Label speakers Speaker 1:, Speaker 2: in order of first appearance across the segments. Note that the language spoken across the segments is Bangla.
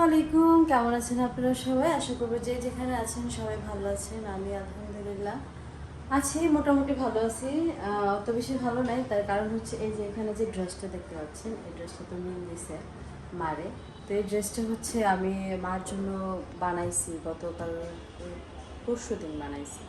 Speaker 1: আলাইকুম, কেমন আছেন আপনারা সবাই? আশা করবো যে যেখানে আছেন সবাই ভালো আছেন। আমি আলহামদুলিল্লাহ আছি, মোটামুটি ভালো আছি। অত বেশি ভালো নাই, তার কারণ হচ্ছে এই যে এখানে যে ড্রেসটা দেখতে পাচ্ছেন, এই ড্রেসটা তো নিয়ে দিয়েছে মারে। তো এই ড্রেসটা হচ্ছে আমি মার জন্য বানাইছি গতকাল, পরশু দিন বানাইছি।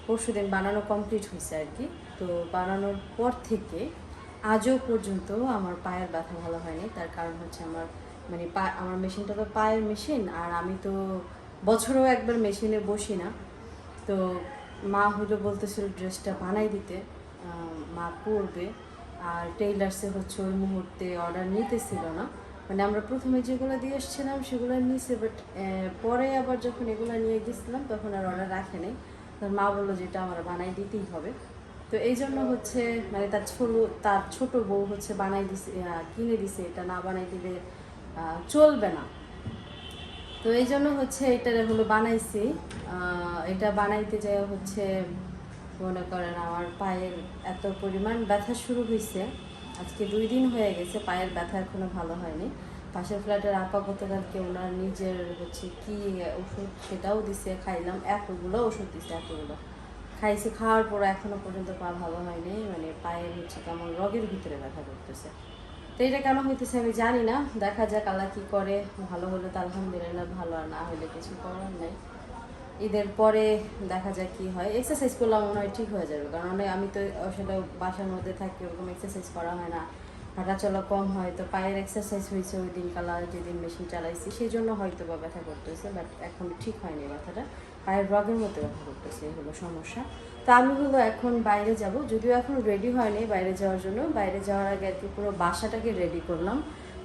Speaker 1: পরশু দিন বানানো কমপ্লিট হয়েছে আর কি। তো বানানোর পর থেকে আজও পর্যন্ত আমার পায়ের ব্যথা ভালো হয়নি। তার কারণ হচ্ছে মানে আমার মেশিনটা তো পায়ের মেশিন, আর আমি তো বছরেও একবার মেশিনে বসি না। তো মা হলো বলতেছিল ড্রেসটা বানাই দিতে, মা পরবে। আর টেইলার্সে হচ্ছে ওই মুহূর্তে অর্ডার নিতেছিল না, মানে আমরা প্রথমে যেগুলো দিয়ে এসেছিলাম সেগুলো নিয়েছে, বাট পরে আবার যখন এগুলো নিয়ে গেছিলাম তখন আর অর্ডার রাখে নাই। তার মা বললো যেটা আমার বানাই দিতেই হবে। তো এই জন্য হচ্ছে মানে তার ছোট বউ হচ্ছে বানাই দিছে, কিনে দিছে, এটা না বানাই দিলে চলবে না। তো এই জন্য হচ্ছে এটা হলো বানাইছি। এটা বানাইতে যাই হচ্ছে মনে করেন আমার পায়ের এত পরিমাণ ব্যথা শুরু হয়েছে, আজকে 2 দিন হয়ে গেছে, পায়ের ব্যথা এখনো ভালো হয়নি। পাশের ফ্ল্যাটের আপা গতকালকে ওনার নিজের হচ্ছে কি ওষুধ সেটাও দিছে, খাইলাম। এতগুলো ওষুধ দিছে, এতগুলো খাইছি, খাওয়ার পর এখনো পর্যন্ত পা ভালো হয়নি, মানে পায়ের হচ্ছে কেমন রগের ভিতরে ব্যথা করতেছে। তো এটা কেন হইতেছে আমি জানি না, দেখা যাক আল্লাহ কি করে। ভালো হলে তো আলহামদুলিল্লাহ ভালো, আর না হলে কিছু করার নাই। ঈদের পরে দেখা যাক কি হয়। এক্সারসাইজ করলাম মনে হয় ঠিক হয়ে যাবে, কারণ আমি তো আসলে বাসার মধ্যে থাকি, ওরকম এক্সারসাইজ করা হয় না, হাঁটা চলা কম হয়। তো পায়ের এক্সারসাইজ হয়েছে ওই দিন কালা, যেদিন মেশিন চালাইছি সেই জন্য হয়তো বা ব্যথা করতেছে, বাট এখন ঠিক হয়নি ব্যথাটা, পায়ের রগের মতো ব্যথা করতেছে, এই হলো সমস্যা। তো আমি হলো এখন বাইরে যাব, যদিও এখন রেডি হয়নি বাইরে যাওয়ার জন্য। বাইরে যাওয়ার আগে আর কি পুরো বাসাটাকে রেডি করলাম,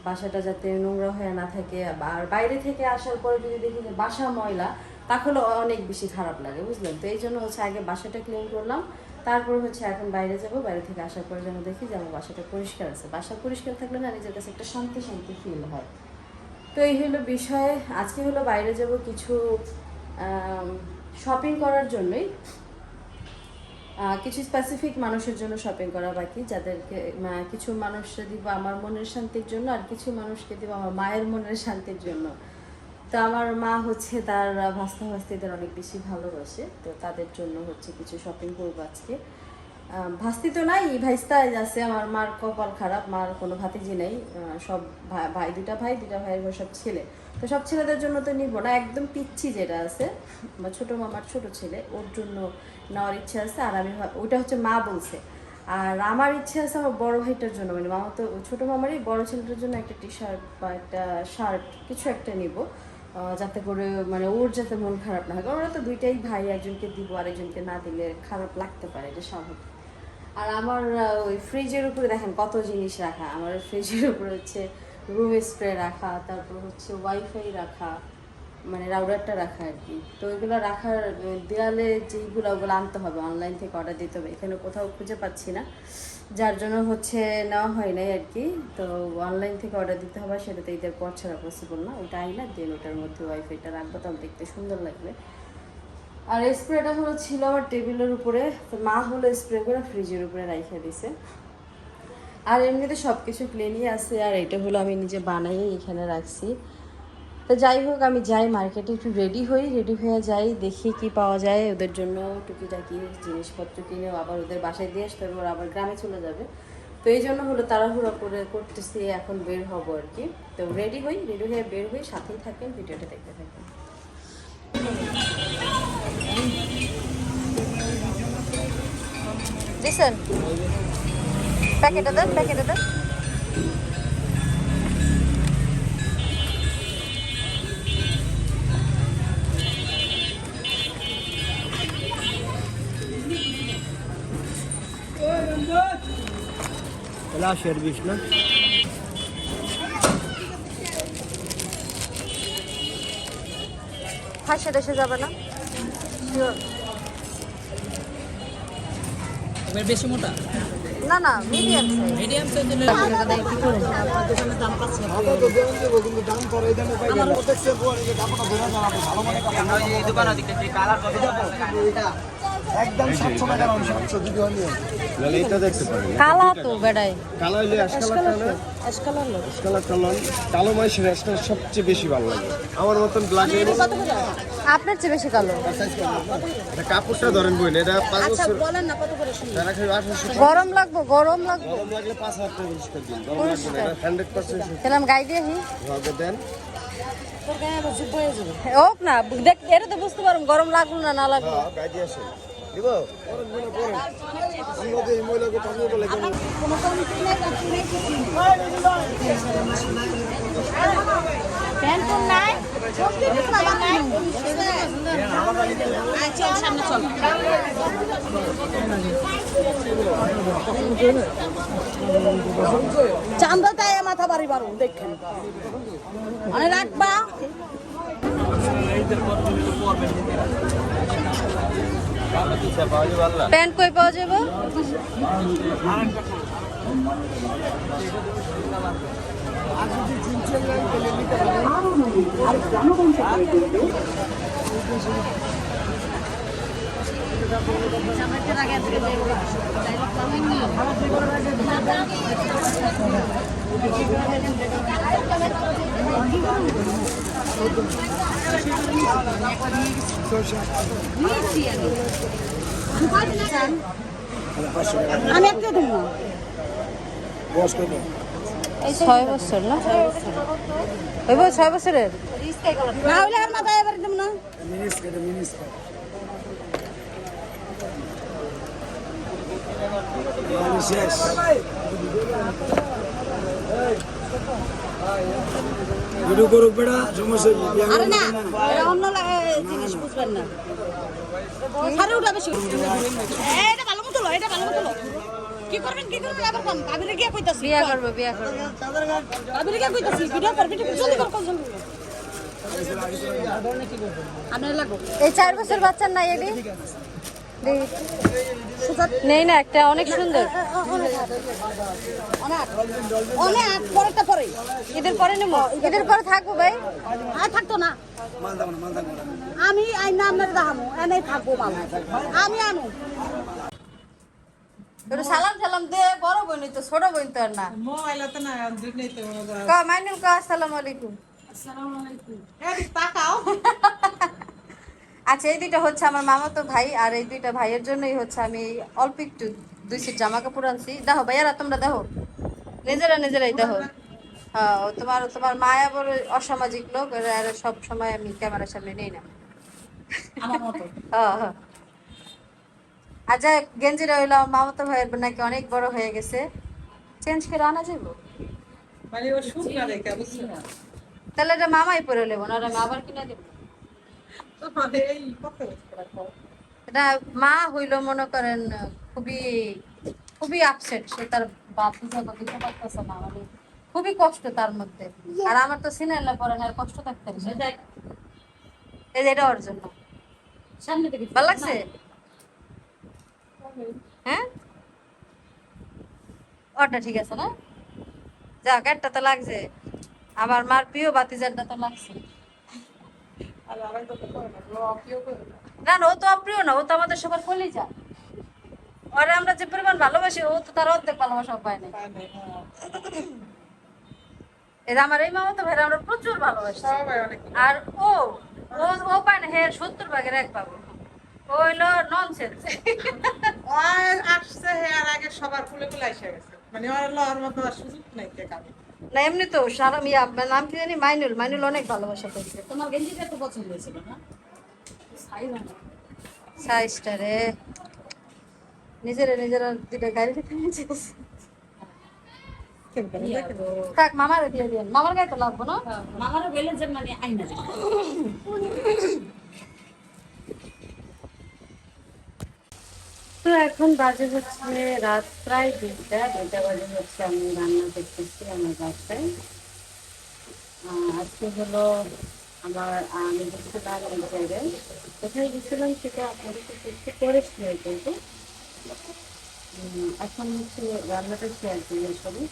Speaker 1: বাসাটা যাতে নোংরা হয়ে না থাকে। আর বাইরে থেকে আসার পরে যদি দেখি যে বাসা ময়লা, তাহলে অনেক বেশি খারাপ লাগে, বুঝলেন? তো এই জন্য হচ্ছে আগে বাসাটা ক্লিন করলাম, তারপর হচ্ছে এখন বাইরে যাব। বাইরে থেকে আসার পরে যেন দেখি যে আমার বাসাটা পরিষ্কার আছে। বাসা পরিষ্কার থাকলে না নিজের কাছে একটা শান্তি শান্তি ফিল হয়। তো এই হলো বিষয়। আজকে হলো বাইরে যাব কিছু শপিং করার জন্যই, কিছু স্পেসিফিক মানুষের জন্য শপিং করা বাকি, যাদেরকে কিছু মানুষকে দিব আমার মনের শান্তির জন্য, আর কিছু মানুষকে দিব আমার মায়ের মনের শান্তির জন্য। তো আমার মা হচ্ছে তার ভাস্তা ভাস্তিদের অনেক বেশি ভালোবাসে, তো তাদের জন্য হচ্ছে কিছু শপিং করবো আজকে। ভাস্তি তো নাই, ভাইস্তাই আছে। আমার মার কপাল খারাপ, মার কোনো ভাতিজি নেই, সব দুটা ভাইয়ের ঘর সব ছেলে। তো সব ছেলেদের জন্য তো নিব না, একদম পিচ্ছি যেটা আছে আমার ছোটো মামার ছোট ছেলে, ওর জন্য নেওয়ার ইচ্ছা আছে। আর আমি ওইটা হচ্ছে মা বলছে। আর আমার ইচ্ছে আছে আমার বড় ভাইটার জন্য, মানে মামা তো ছোটো মামারই বড় ছেলেটার জন্য একটা টি শার্ট বা একটা শার্ট কিছু একটা নিব, যাতে করে মানে ওর যাতে মন খারাপ না হয়। কারণ ওরা তো দুইটাই ভাই, একজনকে দিব আরেকজনকে না দিলে খারাপ লাগতে পারে, এটা স্বাভাবিক। আর আমার ওই ফ্রিজের উপরে দেখেন কত জিনিস রাখা, আমার ফ্রিজের উপরে হচ্ছে রুম স্প্রে রাখা, তারপর হচ্ছে ওয়াইফাই রাখা, মানে রাউডারটা রাখা আর কি। তো ওইগুলো রাখার দেয়ালে যেইগুলো ওগুলো আনতে হবে, অনলাইন থেকে অর্ডার দিতে হবে, এখানে কোথাও খুঁজে পাচ্ছি না, যার জন্য হচ্ছে নেওয়া হয় নাই আর কি। তো অনলাইন থেকে অর্ডার দিতে হবে, সেটাতে ঈদের পর ছাড়া পসিবল না। ওইটা আই না, দেন ওটার মধ্যে ওয়াইফাইটা রাখবো, তাহলে দেখতে সুন্দর লাগবে। আর স্প্রেটা হলো ছিল আমার টেবিলের উপরে, তো মা হলো স্প্রে করে ফ্রিজের উপরে রাইখা দিছে। আর এমনিতে সব কিছু ক্লিনই আছে, আর এটা হলো আমি নিজে বানাই এখানে রাখছি। তো যাই হোক, আমি যাই মার্কেটে, একটু রেডি হয়ে যাই, দেখি কি পাওয়া যায় ওদের জন্য, টুকিটাকি জিনিসপত্র কিনে আবার ওদের বাসায় দিয়ে আসতে হবে, ওরা আবার গ্রামে চলে যাবে। তো এই জন্য হলো তাড়াহুড়ো করতেছি, এখন বের হবো আর কি। তো রেডি হয়ে বের হই, সাথেই থাকেন, ভিডিওটা দেখতে থাকেন। লিসেন, প্যাকেটটা দেন।
Speaker 2: লাশের বিষ না,
Speaker 1: ফাঁসে দেশে যাবে না,
Speaker 3: বেশি মোটা
Speaker 1: না মিডিয়াম
Speaker 3: মিডিয়াম সাইজ
Speaker 2: দাম পাচ্ছে কিন্তু দাম পরে এই দামে পাই না, প্রত্যেকটা দামটা ধরে জানাবো ভালো মানে এই দোকানে দেখতেছি কালার কত এটা একদম 700 টাকা দাম 700 যদি হয় নিয়ে
Speaker 3: নাহলে এটা দেখতে পারেন
Speaker 1: কালা তো বেড়াই
Speaker 3: কালো হইলে অ্যাশ কালারটা না অ্যাশ কালার কালো মাইশের অ্যাশটা সবচেয়ে বেশি ভালো লাগে আমার মতন ব্ল্যাক
Speaker 1: আপনার চেয়ে বেশি কালো।
Speaker 3: এটা কাপড়টা ধরেন বই না এটা 5
Speaker 4: আচ্ছা
Speaker 3: বছর
Speaker 4: বলেন না কত করে শুনি
Speaker 3: তারা খালি 1800
Speaker 1: গরম লাগবে
Speaker 3: গরম লাগলে 5000 টাকা পরিষ্কার দিন গরম লাগবে না এটা 100%
Speaker 1: খেলাম গাই দিয়ে
Speaker 3: ভাবে দেন
Speaker 4: তোর গায়ে আবার জিপ হয়ে যাবে
Speaker 1: হোক না দেখ এটা তো বুঝতে পারুন গরম লাগলো না না লাগলো।
Speaker 3: হ্যাঁ গাড়ি আসে দিব আমরা এই মহিলাকে পানি বলে কেন
Speaker 4: কোনো কমিটি নাই কিছু নেই প্যান্ট তো নাই সত্যি কিছু নাই চল সামনে চল চান্দাটাই মাথা বাড়ি বাড়ো দেখেন মানে রাখবা
Speaker 1: প্যান্ট কই পাওয়া যাবে?
Speaker 4: আমি একটা দেবো না
Speaker 2: বস কত
Speaker 1: 6 বছর না হইব 6 বছরের
Speaker 4: না হইলে আর মাথায় এবার দেবো না
Speaker 2: মিনিস শেষ ভিডিও করুক বেড়া সমস্যা
Speaker 4: আরে না এটা অন্য জিনিস বুঝবেন না আরে ওটা বেশি এটা ভালো মতো লো এটা ভালো মতো লো কি করবেন আবার কোন ভাবিরে গিয়ে কইতাছি
Speaker 1: বিয়া করবো বিয়া করবো
Speaker 4: ভাবিরে গিয়ে কইতাছি ভিডিও করবি জলদি কর জলদি আমি লাগো
Speaker 1: এই 4 বছর বাচ্চার নাই এডি নেই না একটা অনেক সুন্দর
Speaker 4: অনেক পরেরটা পরে
Speaker 1: ঈদের পরে নেবো ঈদের পরে থাকবো ভাই
Speaker 4: আর থাকতো না আমি আইনা আপনার দেখামো এনেই থাকবো মাল আমি আনো
Speaker 1: একটু সালাম দে বড় বোন তো ছোট বোন তো আর না
Speaker 5: মোবাইলতে না দুই নেই তো
Speaker 1: মাইনুল আসসালামু আলাইকুম
Speaker 5: আসসালামু আলাইকুম এই তাকাও
Speaker 1: আচ্ছা এই দুইটা হচ্ছে আমার মামাতো ভাই আর এই দুইটা ভাইয়ের জন্যই হচ্ছে আমি অল্প একটু 2 সেট জামা কাপড় আনছি দেখো ভাইয়ারা তোমরা দেখো নিজেরাই দেখো হ্যাঁ তোমার মায়া বড় অসামাজিক লোক আর সব সময় আমি ক্যামেরার সামনে নেই না
Speaker 4: আমার মতো
Speaker 1: হ্যাঁ আচ্ছা গেঞ্জিটা হইলো আমার মামাতো ভাইয়ের নাকি অনেক বড় হয়ে গেছে চেঞ্জ করে আনা যাবো
Speaker 5: মানে ও শুক না রেখে বুঝছো না
Speaker 1: তাহলে এটা মামাই পরে নেবো না আমি আবার কিনে দেবো
Speaker 5: তো মানে এই কত রাখো
Speaker 1: এটা মা হইলো মনে করেন খুবই আপসেট সে তার বাপ হিসাবে দিতে পারতেছে না মানে খুবই কষ্ট তার মধ্যে আর আমার তো সিনেমা পড়ে না কষ্ট থাকতে এই যে এটা ওর জন্য
Speaker 4: সামনে থেকে
Speaker 1: ভালো লাগছে হ্যাঁ ওটা ঠিক আছে না যাক একটা তো লাগছে আমার মার প্রিয় বাতিজারটা তো লাগছে
Speaker 5: আর আবার তো করে না ও অপিও করে না
Speaker 1: না ও তো অপ্রিয় না ও তো আমাদের সবার কলিজা ওরা আমরা যে পরিমাণ ভালোবাসি ও তো তার অর্ধেক ভালোবাসা পায় না এটা আমার এই মামা তো ভাই আমরা প্রচুর ভালোবাসি
Speaker 5: সবাই অনেক
Speaker 1: আর ও ও ও পায় না হে 70 ভাগের এক পাবো ও হইলো ননসেন্স
Speaker 5: আর আসছে হে আর আগে সবার ফুলে এসে গেছে মানে ওর লওয়ার মতো আর সুযোগ নাই কে কামে
Speaker 1: না এমনি তো সারা আপনার নাম কি জানি মাইনুল অনেক ভালোবাসা পেয়েছে
Speaker 4: তোমার গেঞ্জিটা তো পছন্দ হয়েছিল না
Speaker 1: সাইজটা রে নিজেরা দুটা গাড়ি রেখে নিয়েছে থাক মামার দিয়ে দিন মামার গায়ে তো লাগবো না
Speaker 4: মামারও বললেন যে মানে আইনা যাবে
Speaker 1: তো এখন বাজে হচ্ছে রাত প্রায় 2টা বাজে হচ্ছে আমি রান্না করতেছি আমার বাসায় আজকে হলো আমি গেছিলাম এক জায়গায় কোথায় গেছিলাম সেটা আপনাদের সাথে একটু পরে শেয়ার করবো এখন হচ্ছে রান্নাটা শেয়ার করি আসলে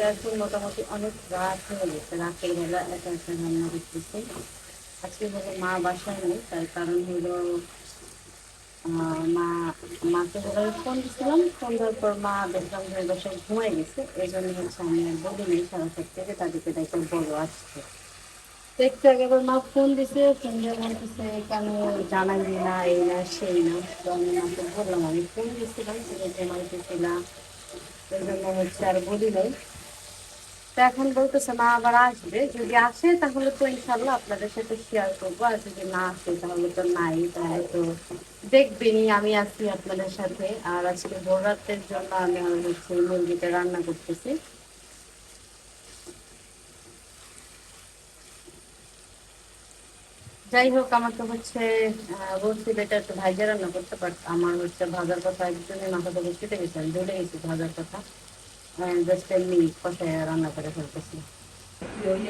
Speaker 1: এখন মোটামুটি অনেক রাত হয়ে গেছে, রাতের বেলা একা একা রান্না করতেছি। আজকে হলো মা বাসায় নেই, তার কারণ হলো মা মাকে হলো ফোন দিয়েছিলাম, ফোন দেওয়ার পর মা দেখলাম যে বাসায় ঘুমাই গেছে, এই জন্য হচ্ছে আমি আর বলি নেই সারা সাত থেকে তাদেরকে দেখে বড় আসছে। তো একটু আগে আবার মা ফোন দিছে, ফোন দিয়ে বলতেছে কেন জানাইলি না, এই না সেই না। তো আমি মাকে বললাম আমি ফোন দিয়েছিলাম, তুমি ঘুমাইতেছিলাম, এই জন্য হচ্ছে আর বলি নাই। তো এখন বলতেছে মা আবার আসবে, যদি আসে তাহলে তো ইনশাল্লাহ আপনাদের সাথে শেয়ার করবো, আর যদি না আসে তাহলে তো নাই, তাহলে তো দেখবেনই আমি আছি আপনাদের সাথে। আর আজকে ভোর রাতের জন্য আমি আর হচ্ছে মুরগিটা রান্না করতেছি। যাই হোক, আমার তো হচ্ছে বলছি বেটা একটু ভাইজা রান্না করতে পারত, আমার হচ্ছে ভাজার কথা একজনের মাথা থেকে কেটে গেছে, আমি ভুলে গেছি ভাজার কথা। জাস্ট এমনি কষায় রান্না করে ফেলতেছি।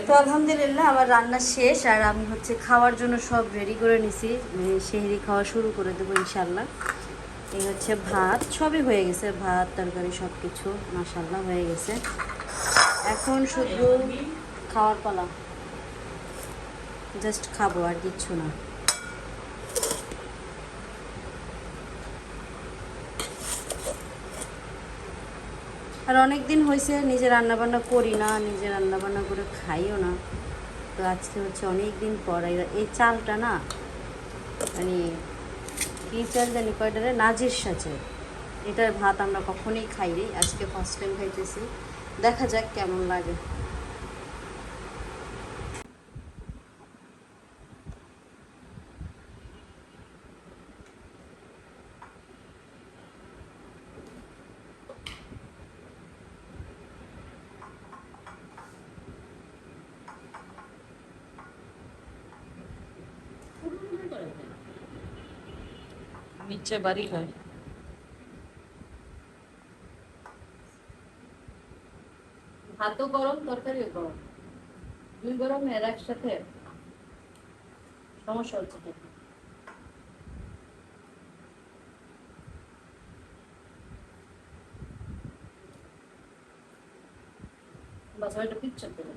Speaker 1: তো আলহামদুলিল্লাহ আমার রান্না শেষ, আর আমি হচ্ছে খাওয়ার জন্য সব রেডি করে নিছি, সেহরি খাওয়া শুরু করে দেবো ইনশাল্লাহ। এই হচ্ছে ভাত, সবই হয়ে গেছে, ভাত তরকারি সব কিছু মাশাল্লাহ হয়ে গেছে। এখন শুধু খাওয়ার পালা, জাস্ট খাবো আর কিচ্ছু না। আর অনেক দিন হয়েছে নিজে রান্নাবান্না করি না, নিজে রান্নাবান্না করে খাইও না। তো আজকে হচ্ছে অনেক দিন পর এই চালটা না, মানে কী চাল জানি কয়টারে, নাজির সাথে এটার ভাত আমরা কখনোই খাই নি, আজকে ফার্স্ট টাইম খাইতেছি, দেখা যাক কেমন লাগে।
Speaker 4: আমি ইচ্ছে বাড়ি খাই।
Speaker 1: ভাতও গরম, তরকারিও গরম, দুই গরম এর একসাথে সমস্যা হচ্ছে খেতে। বাস এটা পিকচার দেবে।